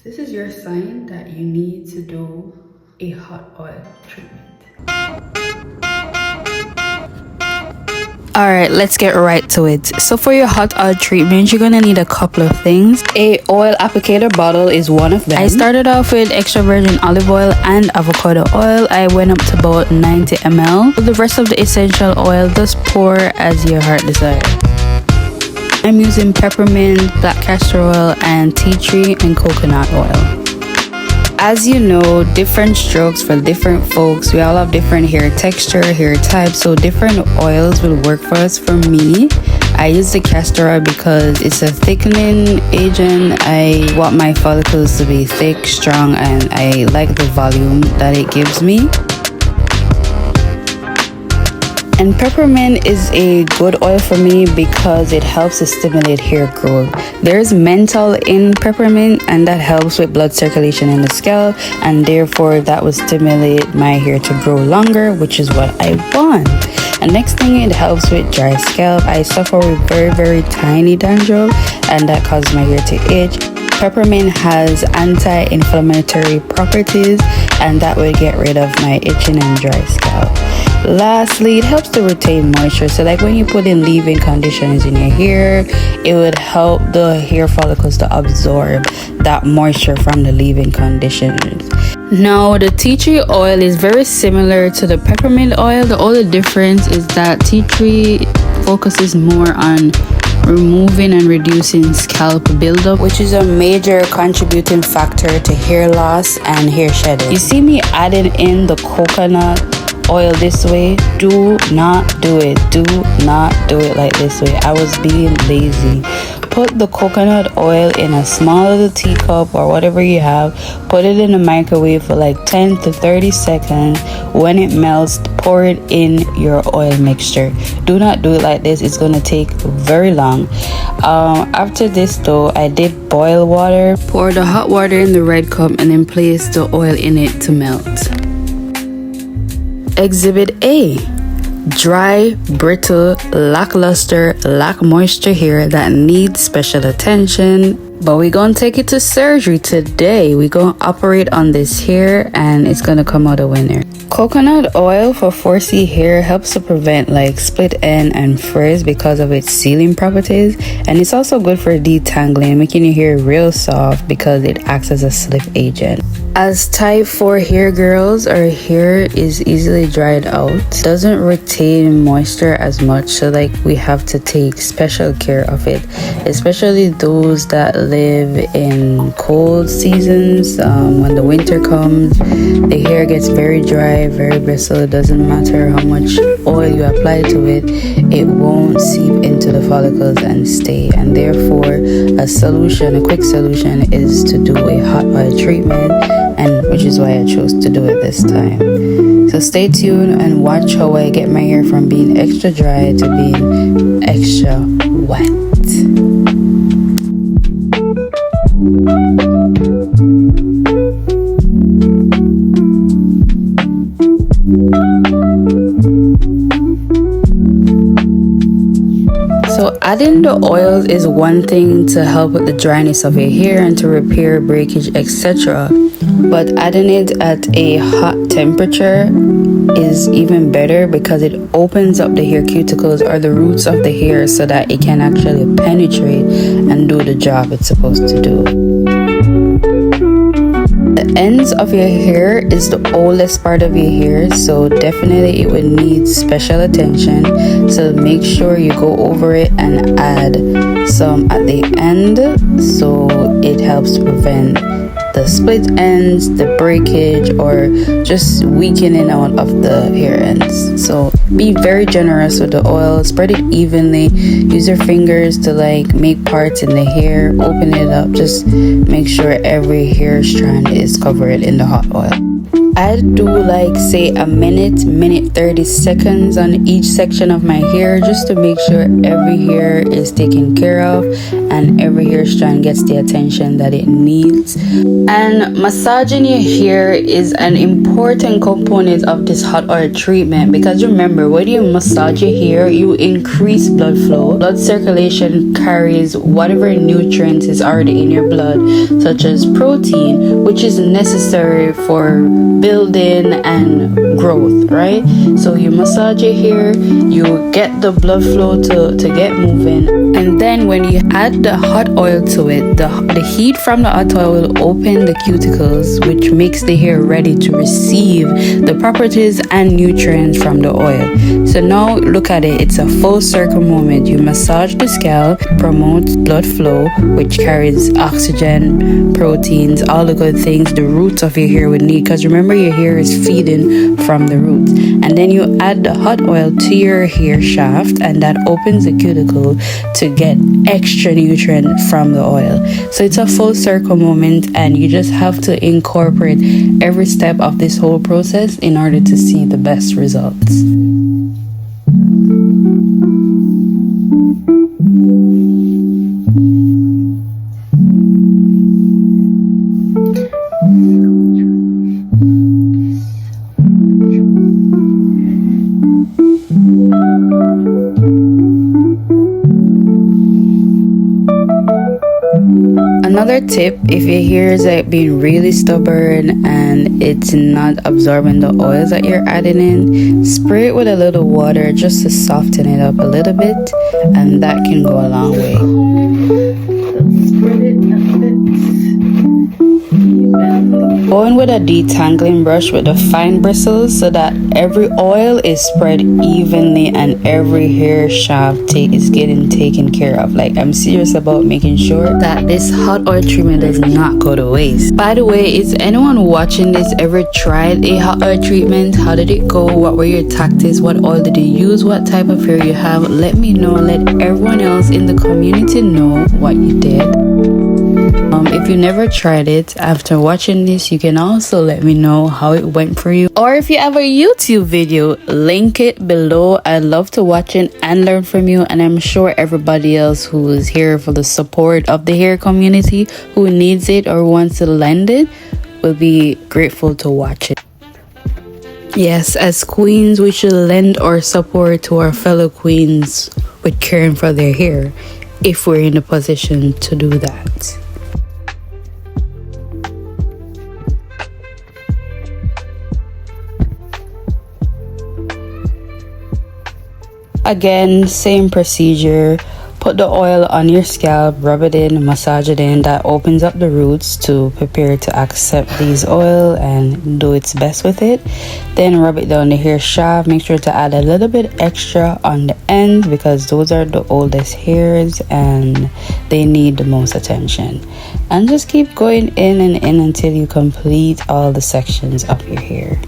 This is your sign that you need to do a hot oil treatment. Alright, let's get right to it. So for your hot oil treatment, you're gonna need a couple of things. A oil applicator bottle is one of them. I started off with extra virgin olive oil and avocado oil. I went up to about 90 ml. The rest of the essential oil, just pour as your heart desires. I'm using peppermint, black castor oil, and tea tree and coconut oil. As you know, different strokes for different folks. We all have different hair texture, hair type, so different oils will work for us. For me, I use the castor oil because it's a thickening agent. I want my follicles to be thick, strong, and I like the volume that it gives me. And peppermint is a good oil for me because it helps to stimulate hair growth. There's menthol in peppermint, and that helps with blood circulation in the scalp, and therefore that will stimulate my hair to grow longer, which is what I want. And next thing, it helps with dry scalp. I suffer with very tiny dandruff, and that causes my hair to itch. Peppermint has anti-inflammatory properties, and that will get rid of my itching and dry scalp. Lastly, it helps to retain moisture. So like when you put in leave-in conditioners in your hair, it would help the hair follicles to absorb that moisture from the leave-in conditioners. Now, the tea tree oil is very similar to the peppermint oil. The only difference is that tea tree focuses more on removing and reducing scalp buildup, which is a major contributing factor to hair loss and hair shedding. You see me adding in the coconut oil this way. Do not do it. Do not do it like this way. I was being lazy. Put the coconut oil in a small little teacup or whatever you have. Put it in the microwave for like 10 to 30 seconds. When it melts, pour it in your oil mixture. Do not do it like this. It's going to take very long. After this though, I did boil water. Pour the hot water in the red cup and then place the oil in it to melt. Exhibit A: dry, brittle, lackluster, lack moisture hair that needs special attention. But we're gonna take it to surgery today. We're gonna operate on this hair and it's gonna come out a winner. Coconut oil for 4C hair helps to prevent like split end and frizz because of its sealing properties, and it's also good for detangling, making your hair real soft because it acts as a slip agent. As type 4 hair girls, our hair is easily dried out, doesn't retain moisture as much, so like we have to take special care of it, especially those that live in cold seasons. When the winter comes, the hair gets very dry, very bristle. It doesn't matter how much oil you apply to it, it won't seep into the follicles and stay, and therefore a quick solution is to do a hot oil treatment, and which is why I chose to do it this time. So stay tuned and watch how I get my hair from being extra dry to being extra wet. So adding the oils is one thing to help with the dryness of your hair and to repair breakage, etc. But adding it at a hot temperature is even better because it opens up the hair cuticles or the roots of the hair so that it can actually penetrate and do the job it's supposed to do. The ends of your hair is the oldest part of your hair, so definitely it would need special attention. So make sure you go over it and add some at the end so it helps prevent the split ends, the breakage, or just weakening out of the hair ends. So be very generous with the oil, spread it evenly, use your fingers to like make parts in the hair, open it up, just make sure every hair strand is covered in the hot oil. I do like say a minute 30 seconds on each section of my hair, just to make sure every hair is taken care of and every hair strand gets the attention that it needs. And massaging your hair is an important component of this hot oil treatment, because remember, when you massage your hair, you increase blood flow. Blood circulation carries whatever nutrients is already in your blood, such as protein, which is necessary for building and growth, right? So you massage your hair, you get the blood flow to get moving, and then when you add the hot oil to it, the heat from the hot oil will open the cuticles, which makes the hair ready to receive the properties and nutrients from the oil. So now look at it, it's a full circle moment. You massage the scalp, promotes blood flow, which carries oxygen, proteins, all the good things the roots of your hair would need, because remember, your hair is feeding from the roots. And then you add the hot oil to your hair shaft, and that opens the cuticle to get extra nutrient from the oil. So it's a full circle moment, and you just have to incorporate every step of this whole process in order to see the best results. Another tip, if your hair is like being really stubborn and it's not absorbing the oils that you're adding in, spray it with a little water just to soften it up a little bit, and that can go a long way. Spread it a bit. Going with a detangling brush with the fine bristles so that every oil is spread evenly and every hair shaft is getting taken care of. Like, I'm serious about making sure that this hot oil treatment does not go to waste. By the way, is anyone watching this ever tried a hot oil treatment? How did it go? What were your tactics? What oil did you use? What type of hair you have? Let me know. Let everyone else in the community know what you did. If you never tried it, after watching this, you can also let me know how it went for you. Or if you have a YouTube video, link it below. I'd love to watch it and learn from you, and I'm sure everybody else who is here for the support of the hair community, who needs it or wants to lend it, will be grateful to watch it. Yes, as queens, we should lend our support to our fellow queens with caring for their hair, if we're in a position to do that. Again, same procedure. Put the oil on your scalp, rub it in, massage it in. That opens up the roots to prepare to accept these oil and do its best with it. Then rub it down the hair shaft. Make sure to add a little bit extra on the end, because those are the oldest hairs and they need the most attention. And just keep going in and in until you complete all the sections of your hair.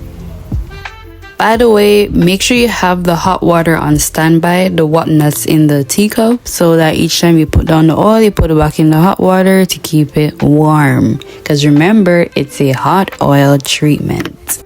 By the way, make sure you have the hot water on standby, the one that's in the teacup, so that each time you put down the oil, you put it back in the hot water to keep it warm. Because remember, it's a hot oil treatment.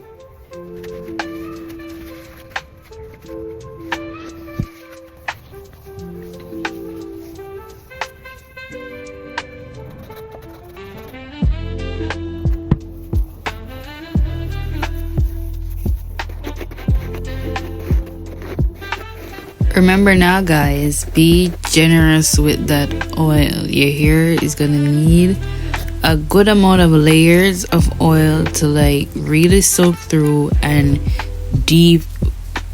Remember now, guys, be generous with that oil. Your hair is gonna need a good amount of layers of oil to like really soak through and deep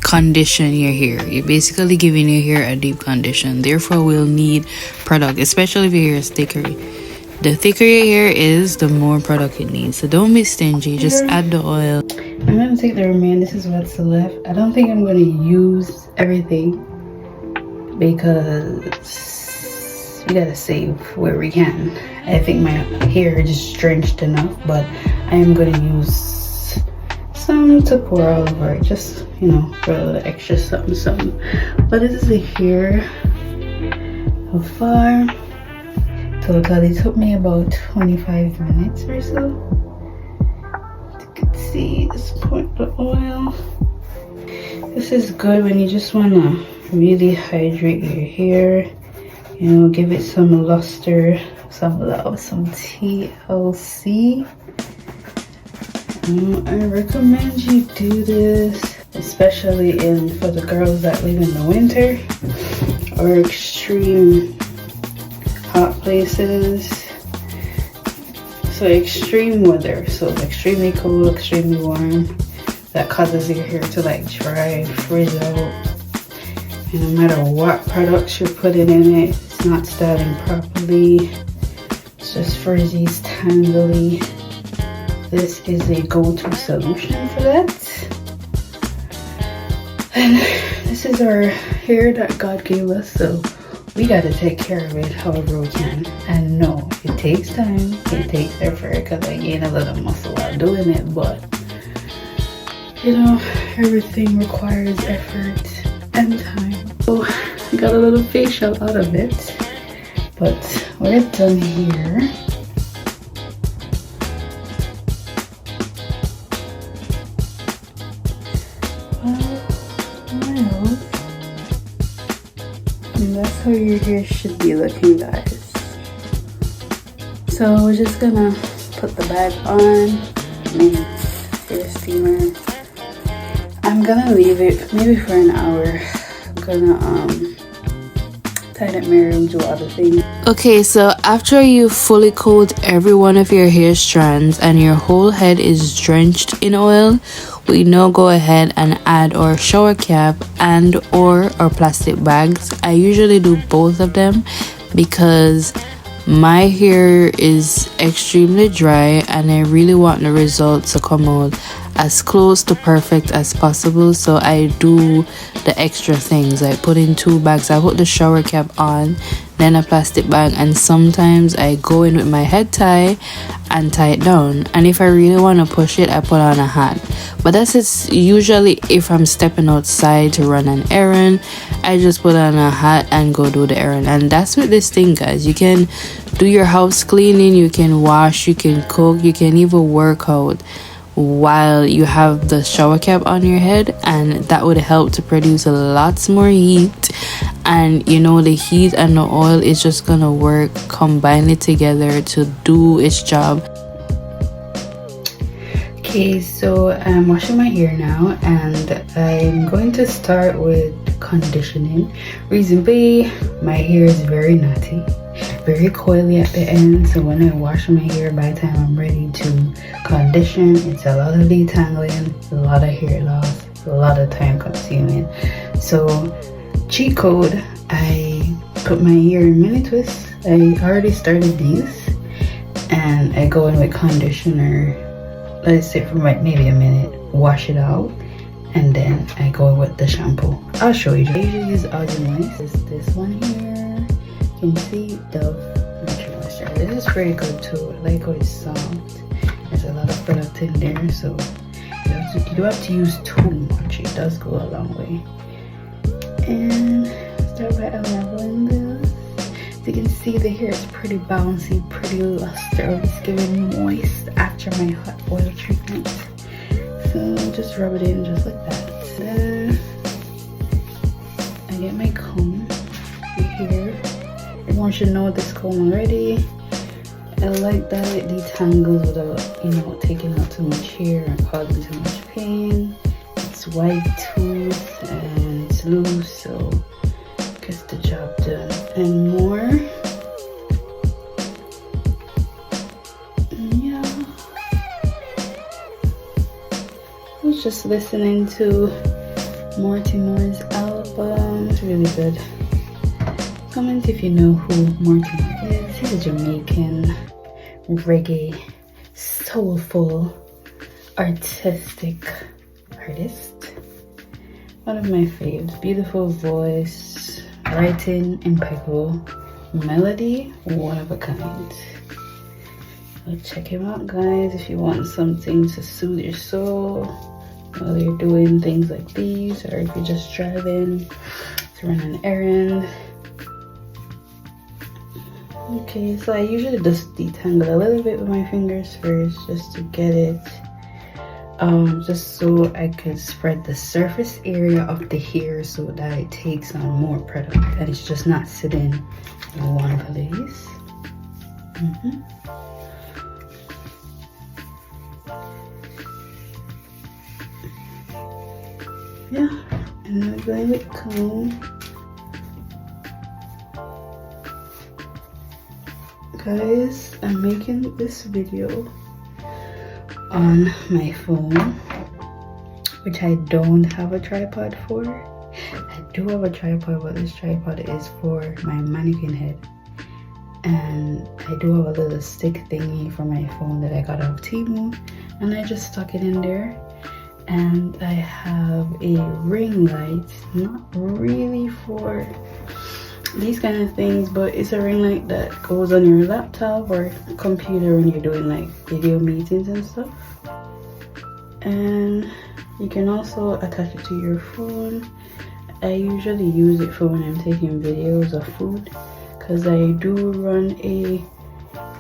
condition your hair. You're basically giving your hair a deep condition. Therefore, we'll need product, especially if your hair is thicker. The thicker your hair is, the more product it needs. So don't be stingy. Just add the oil. I'm gonna take the remainder. This is what's left. I don't think I'm gonna use everything, because we gotta save where we can. I think my hair is drenched enough, but I am gonna use some to pour all over it, just, you know, for a little extra something. But this is the hair so far. Totally took me about 25 minutes or so to get see, just put the oil. This is good when you just want to really hydrate your hair, you know, give it some luster, some love, some TLC. I recommend you do this, especially for the girls that live in the winter or extreme hot places. So extreme weather, so extremely cold, extremely warm, that causes your hair to like dry, frizz out. And no matter what products you're putting in it, it's not styling properly. It's just frizzies, tangly. This is a go-to solution for that. And this is our hair that God gave us, so we gotta take care of it however we can. And no, it takes time, it takes effort, because I gain a little muscle while doing it, but you know, everything requires effort and time. So I got a little facial out of it, but we're done here. And that's how your hair should be looking, guys. So we're just gonna put the bag on, hair steamer. I'm gonna leave it maybe for an hour. I'm gonna tighten up my room, do other things. Okay, so after you fully coat every one of your hair strands and your whole head is drenched in oil, we now go ahead and add our shower cap and or our plastic bags. I usually do both of them because my hair is extremely dry and I really want the results to come out as close to perfect as possible. So I do the extra things. I put in 2 bags. I put the shower cap on, then a plastic bag, and sometimes I go in with my head tie and tie it down. And if I really want to push it, I put on a hat. But that's just usually if I'm stepping outside to run an errand, I just put on a hat and go do the errand. And that's with this thing, guys. You can do your house cleaning, you can wash, you can cook, you can even work out while you have the shower cap on your head, and that would help to produce a lot more heat. And you know, the heat and the oil is just gonna work, combine it together to do its job. Okay, so I'm washing my hair now, and I'm going to start with conditioning. Reason being, my hair is very knotty, very coily at the end, so when I wash my hair, by the time I'm ready to condition, it's a lot of detangling, a lot of hair loss, a lot of time consuming. So cheat code, I put my hair in mini twists. I already started these, and I go in with conditioner, let's say for like maybe a minute, wash it out, and then I go with the shampoo. I'll show you. I usually use Moist. This one here, you can see Dove Natural Moisturizer. This is pretty good too. I like how it's soft. There's a lot of product in there, so you don't have to use too much. It does go a long way. And start by unraveling this. As you can see, the hair is pretty bouncy, pretty luster. It's giving moist after my hot oil treatment. So just rub it in just like that. Then I get my comb right here. Everyone should know this comb already. I like that it detangles without, you know, taking out too much hair and causing too much pain. It's white tooth and it's loose, so gets the job done and more. And yeah, I was just listening to Mortimer's album. It's really good. Comment if you know who Mortimer is. He's a Jamaican reggae, soulful, artistic artist. One of my faves. Beautiful voice, writing impeccable, melody one of a kind. So check him out, guys, if you want something to soothe your soul while you're doing things like these, or if you're just driving to run an errand. Okay, so I usually just detangle a little bit with my fingers first, just to get it just so I could spread the surface area of the hair so that it takes on more product and it's just not sitting in one place. Yeah, and I'm going with comb. Guys, I'm making this video on my phone, which I don't have a tripod for. I do have a tripod, but this tripod is for my mannequin head. And I do have a little stick thingy for my phone that I got off Temu, and I just stuck it in there. And I have a ring light, not really for these kind of things, but it's a ring light that goes on your laptop or computer when you're doing like video meetings and stuff. And you can also attach it to your phone. I usually use it for when I'm taking videos of food, because I do run a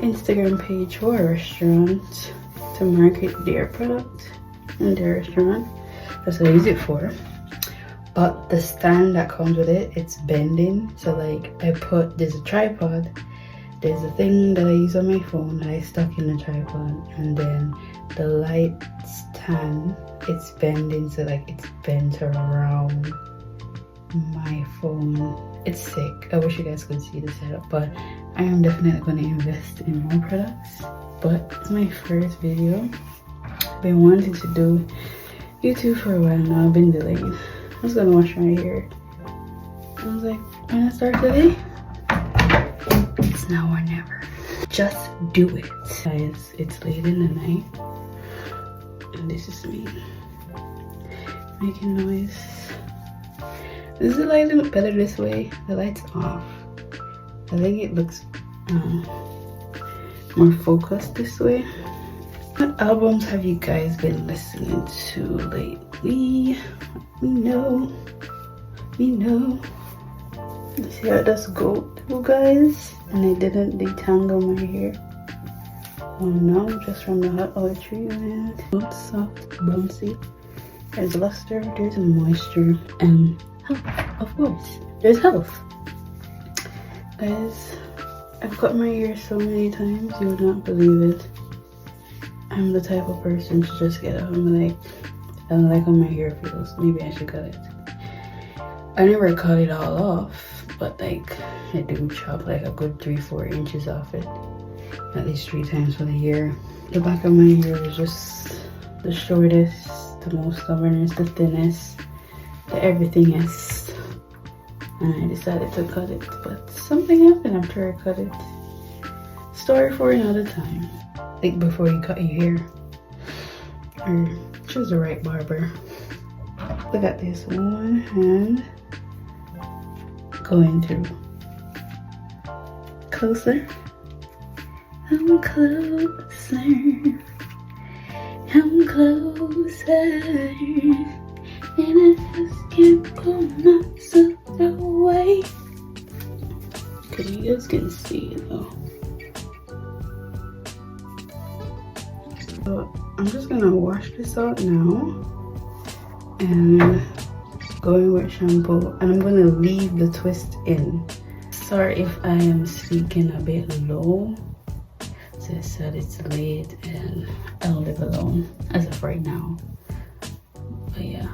Instagram page for a restaurant to market their product in their restaurant. That's what I use it for. But the stand that comes with it, it's bending. So like there's a tripod, there's a thing that I use on my phone that I stuck in the tripod, and then the light stand, it's bending, so like it's bent around my phone. It's sick. I wish you guys could see the setup, but I am definitely going to invest in more products. But it's my first video. I've been wanting to do YouTube for a while now. I've been delaying. I was gonna wash my hair. I was like, when I start today, it's now or never. Just do it. Guys, it's late in the night, and this is me making noise. Does the light look better this way? The light's off. I think it looks more focused this way. What albums have you guys been listening to lately? We know. You see how that's go through, guys? And I didn't detangle my hair. Oh no, just from the hot oil treatment. Soft, bouncy. There's luster, there's moisture, and health, of course. There's health. Guys, I've cut my hair so many times, you would not believe it. I'm the type of person to just get up and be like, I don't like how my hair feels. Maybe I should cut it. I never cut it all off, but like I do chop like a good 3-4 inches off it, at least 3 times for the year. The back of my hair is just the shortest, the most stubbornest, the thinnest, the everythingest, and I decided to cut it. But something happened after I cut it. Story for another time. Think before you cut your hair, or choose the right barber. Look at this, one hand going through. Closer. I'm closer. I'm closer. And I just can't pull myself away. Okay, you guys can see it though. So I'm just gonna wash this out now and go in with shampoo, and I'm gonna leave the twist in. Sorry if I am speaking a bit low. As I said, it's late and I'll live alone as of right now. But yeah,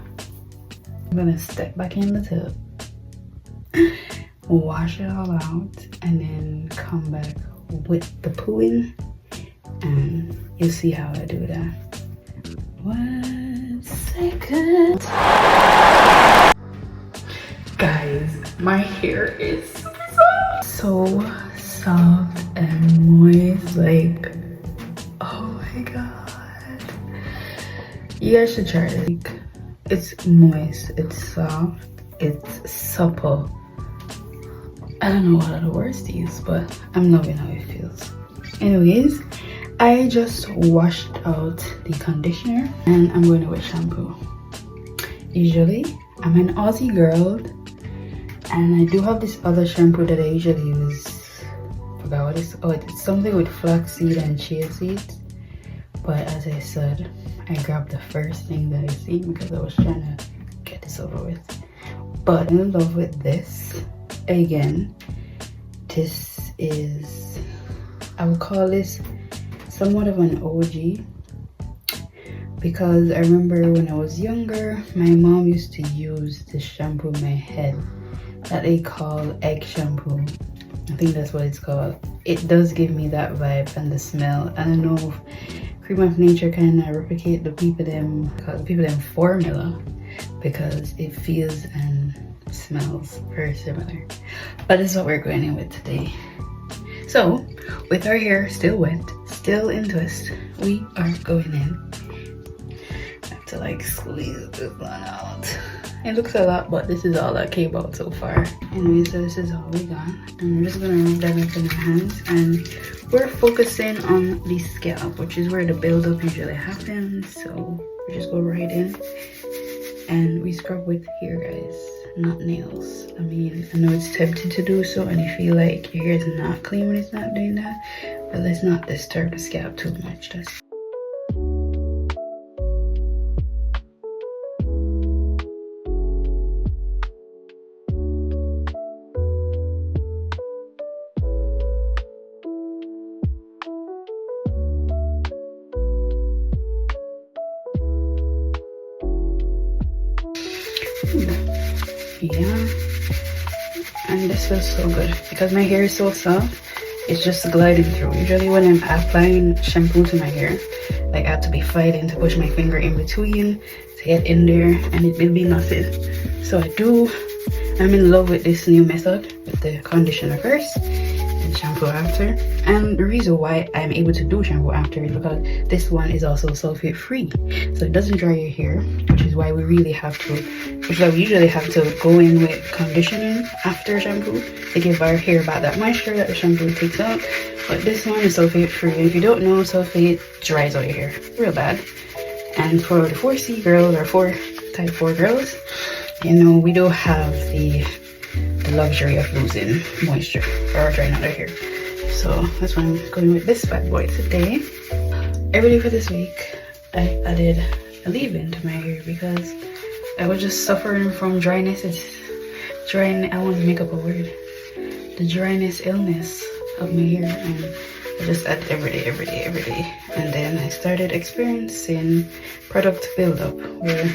I'm gonna step back in the tub, wash it all out, and then come back with the poo in, and you'll see how I do that. 1 second. Guys, my hair is so soft and moist, like, oh my god. You guys should try it. Like, it's moist, it's soft, it's supple. I don't know what other words to use, but I'm loving how it feels. Anyways, I just washed out the conditioner and I'm going to with shampoo. Usually, I'm an Aussie girl, and I do have this other shampoo that I usually use. Forgot what it's. Oh, it's something with flaxseed and chia seeds. but as I said, I grabbed the first thing that I seen because I was trying to get this over with. But I'm in love with this. Again, this is, I would call this somewhat of an OG, because I remember when I was younger, my mom used to use this shampoo in my head that they call egg shampoo. I think that's what it's called. It does give me that vibe and the smell. I don't know if Cream of Nature kind of replicate the people them formula, because it feels and smells very similar. But this is what we're going in with today. So with our hair still wet, still in twist, we are going in. I have to like squeeze this one out. It looks a lot, but this is all that came out so far. Anyway, so this is all we got. And we're just gonna rub that up in our hands, and we're focusing on the scalp, which is where the buildup usually happens. So we just go right in and we scrub with hair, guys, not nails. I mean, I know it's tempting to do so, and you feel like your hair is not clean when it's not doing that, but let's not disturb the scalp too much. That's yeah, and this feels so good because my hair is so soft. It's just gliding through. Usually when I'm applying shampoo to my hair, like I have to be fighting to push my finger in between to get in there, and it will be nothing. So I'm in love with this new method with the conditioner first and shampoo after. And the reason why I'm able to do shampoo after is because this one is also sulfate free, so it doesn't dry your hair, which is why we usually have to go in with conditioning after shampoo to give our hair back that moisture that the shampoo takes out. But this one is sulfate free, and if you don't know, sulfate dries out your hair real bad. And for the 4C girls or type 4 girls, you know, we don't have the luxury of losing moisture or drying out our hair. So that's why I'm going with this bad boy today. Every day for this week, I added a leave-in to my hair because I was just suffering from dryness. I want to make up a word. The dryness illness of my hair, and I just add every day. And then I started experiencing product buildup, where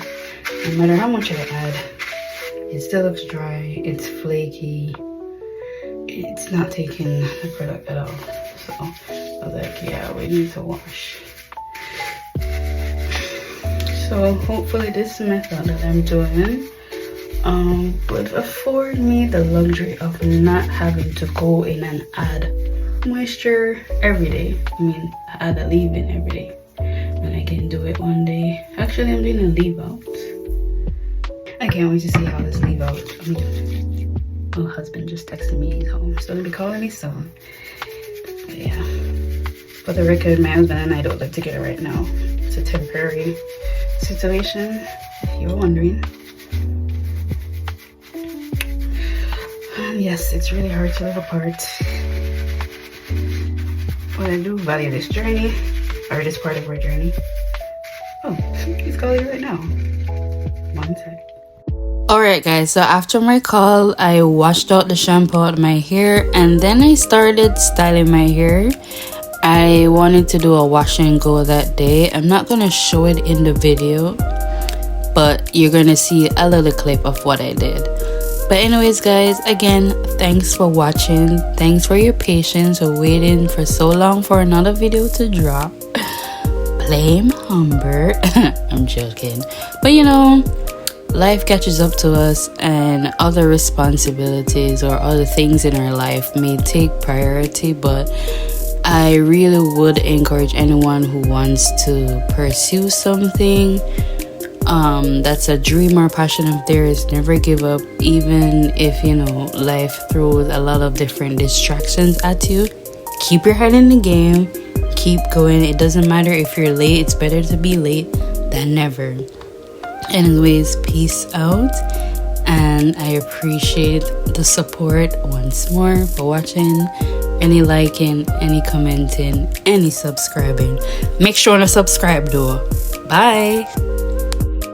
no matter how much I add, it still looks dry, it's flaky, it's not taking the product at all. So I was like, yeah, we need to wash. So hopefully this method that I'm doing would afford me the luxury of not having to go in and add moisture every day. I mean, add a leave-in every day, and I can do it one day. Actually, I'm doing a leave out. I can't wait to see how this leave out. I mean, my husband just texted me he's home, so he'll be calling me soon. But yeah, for the record, my husband and I don't live together right now. It's a temporary situation, if you were wondering. And yes, it's really hard to live apart, but I do value this journey, or this part of our journey. Oh, he's calling right now. One sec. Alright guys, so after my call, I washed out the shampoo out of my hair, and then I started styling my hair. I wanted to do a wash and go that day. I'm not going to show it in the video, but you're going to see a little clip of what I did. But anyways guys, again, thanks for watching. Thanks for your patience for waiting for so long for another video to drop. Blame Humber. I'm joking. But you know, life catches up to us, and other responsibilities or other things in our life may take priority, but I really would encourage anyone who wants to pursue something that's a dream or passion of theirs, never give up, even if, you know, life throws a lot of different distractions at you. Keep your head in the game, keep going. It doesn't matter if you're late, it's better to be late than never. Anyways, peace out, and I appreciate the support once more for watching. any liking, any commenting, any subscribing. Make sure to subscribe though. Bye.